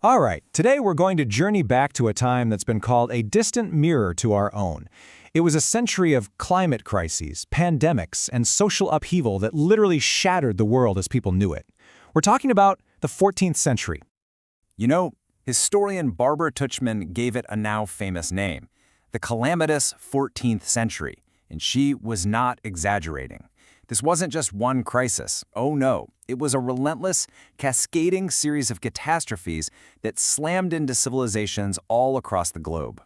All right, today we're going to journey back to a time that's been called a distant mirror to our own. It was a century of climate crises, pandemics, and social upheaval that literally shattered the world as people knew it. We're talking about the 14th century. You know, historian Barbara Tuchman gave it a now famous name, the calamitous 14th century, and she was not exaggerating. This wasn't just one crisis. Oh no, it was a relentless, cascading series of catastrophes that slammed into civilizations all across the globe.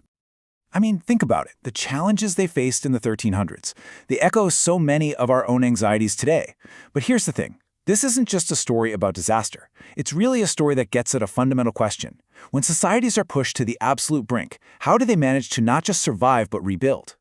I mean, think about it. The challenges they faced in the 1300s. They echo so many of our own anxieties today. But here's the thing. This isn't just a story about disaster. It's really a story that gets at a fundamental question. When societies are pushed to the absolute brink, how do they manage to not just survive but rebuild?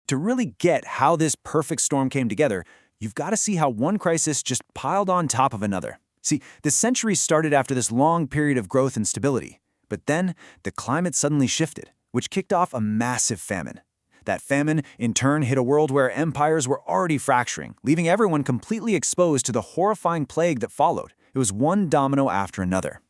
To really get how this perfect storm came together, you've got to see how one crisis just piled on top of another. See, the century started after this long period of growth and stability. But then, the climate suddenly shifted, which kicked off a massive famine. That famine, in turn, hit a world where empires were already fracturing, leaving everyone completely exposed to the horrifying plague that followed. It was one domino after another.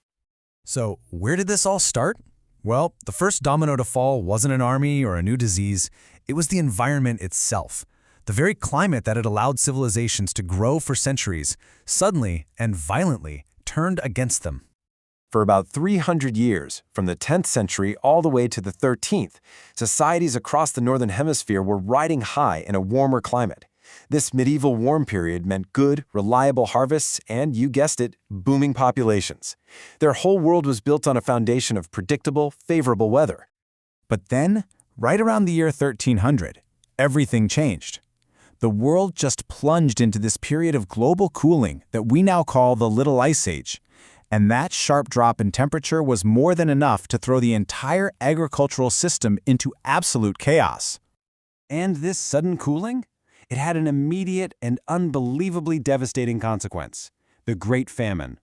So, where did this all start? Well, the first domino to fall wasn't an army or a new disease. It was the environment itself. The very climate that had allowed civilizations to grow for centuries suddenly and violently turned against them. For about 300 years, from the 10th century all the way to the 13th, societies across the Northern Hemisphere were riding high in a warmer climate. This medieval warm period meant good, reliable harvests and, you guessed it, booming populations. Their whole world was built on a foundation of predictable, favorable weather. But then, right around the year 1300, everything changed. The world just plunged into this period of global cooling that we now call the Little Ice Age. And that sharp drop in temperature was more than enough to throw the entire agricultural system into absolute chaos. And this sudden cooling? It had an immediate and unbelievably devastating consequence: the Great Famine.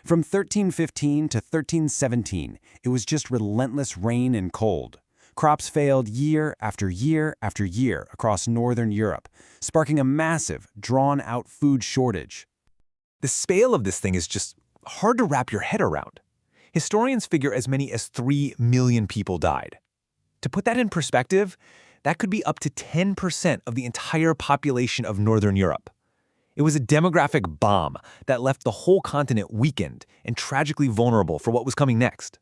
From 1315 to 1317, it was just relentless rain and cold. Crops failed year after year after year across northern Europe, sparking a massive, drawn-out food shortage. The scale of this thing is just hard to wrap your head around. Historians figure as many as 3 million people died. To put that in perspective, that could be up to 10% of the entire population of Northern Europe. It was a demographic bomb that left the whole continent weakened and tragically vulnerable for what was coming next.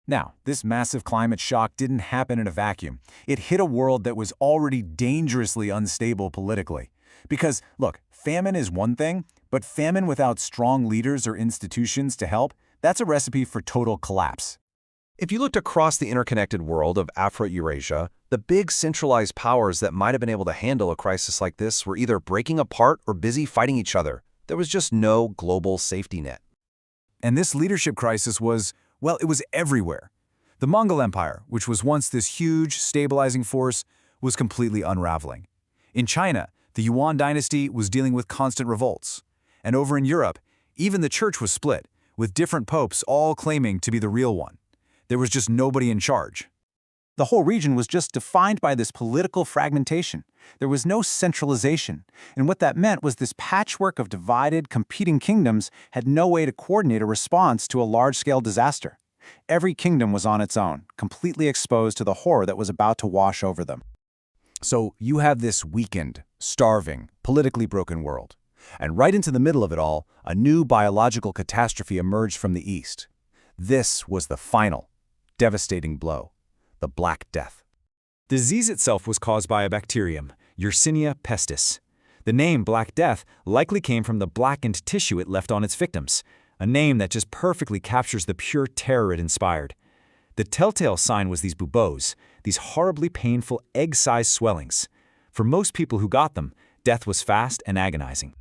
Now, this massive climate shock didn't happen in a vacuum. It hit a world that was already dangerously unstable politically. Because, look, famine is one thing, but famine without strong leaders or institutions to help, that's a recipe for total collapse. If you looked across the interconnected world of Afro-Eurasia, the big centralized powers that might have been able to handle a crisis like this were either breaking apart or busy fighting each other. There was just no global safety net. And this leadership crisis was, well, it was everywhere. The Mongol Empire, which was once this huge, stabilizing force, was completely unraveling. In China, the Yuan dynasty was dealing with constant revolts. And over in Europe, even the church was split, with different popes all claiming to be the real one. There was just nobody in charge. The whole region was just defined by this political fragmentation. There was no centralization, and what that meant was this patchwork of divided, competing kingdoms had no way to coordinate a response to a large-scale disaster. Every kingdom was on its own, completely exposed to the horror that was about to wash over them. So you have this weakened, starving, politically broken world. And right into the middle of it all, a new biological catastrophe emerged from the east. This was the final, devastating blow: the Black Death. The disease itself was caused by a bacterium, Yersinia pestis. The name Black Death likely came from the blackened tissue it left on its victims, a name that just perfectly captures the pure terror it inspired. The telltale sign was these buboes, these horribly painful egg-sized swellings. For most people who got them, death was fast and agonizing.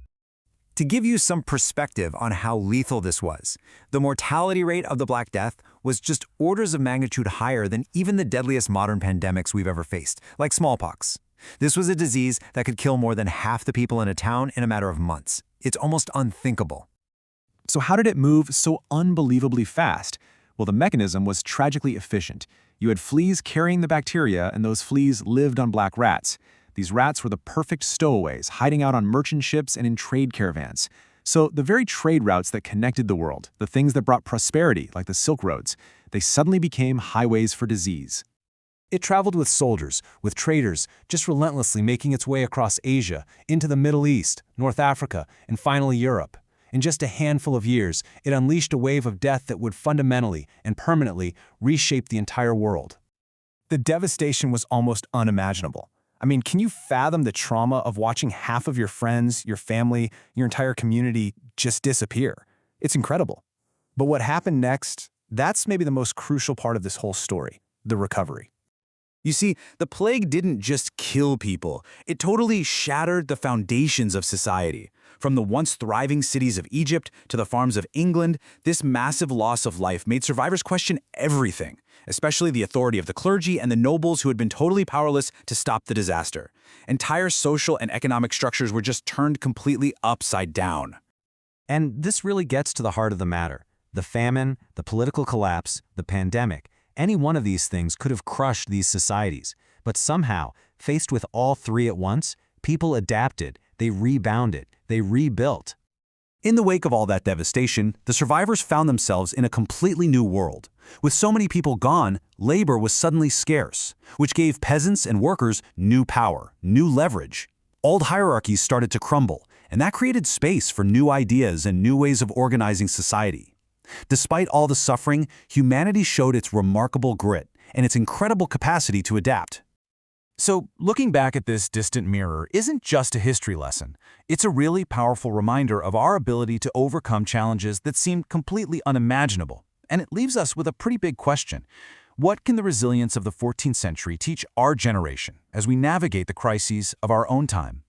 To give you some perspective on how lethal this was, the mortality rate of the Black Death was just orders of magnitude higher than even the deadliest modern pandemics we've ever faced, like smallpox. This was a disease that could kill more than half the people in a town in a matter of months. It's almost unthinkable. So how did it move so unbelievably fast? Well, the mechanism was tragically efficient. You had fleas carrying the bacteria, and those fleas lived on black rats. These rats were the perfect stowaways, hiding out on merchant ships and in trade caravans. So the very trade routes that connected the world, the things that brought prosperity, like the Silk Roads, they suddenly became highways for disease. It traveled with soldiers, with traders, just relentlessly making its way across Asia, into the Middle East, North Africa, and finally Europe. In just a handful of years, it unleashed a wave of death that would fundamentally and permanently reshape the entire world. The devastation was almost unimaginable. I mean, can you fathom the trauma of watching half of your friends, your family, your entire community just disappear? It's incredible. But what happened next, that's maybe the most crucial part of this whole story, the recovery. You see, the plague didn't just kill people, it totally shattered the foundations of society. From the once thriving cities of Egypt to the farms of England, this massive loss of life made survivors question everything, especially the authority of the clergy and the nobles who had been totally powerless to stop the disaster. Entire social and economic structures were just turned completely upside down. And this really gets to the heart of the matter. The famine, the political collapse, the pandemic, any one of these things could have crushed these societies. But somehow, faced with all three at once, people adapted, they rebounded, they rebuilt. In the wake of all that devastation, the survivors found themselves in a completely new world. With so many people gone, labor was suddenly scarce, which gave peasants and workers new power, new leverage. Old hierarchies started to crumble, and that created space for new ideas and new ways of organizing society. Despite all the suffering, humanity showed its remarkable grit and its incredible capacity to adapt. So, looking back at this distant mirror isn't just a history lesson. It's a really powerful reminder of our ability to overcome challenges that seemed completely unimaginable. And it leaves us with a pretty big question. What can the resilience of the 14th century teach our generation as we navigate the crises of our own time?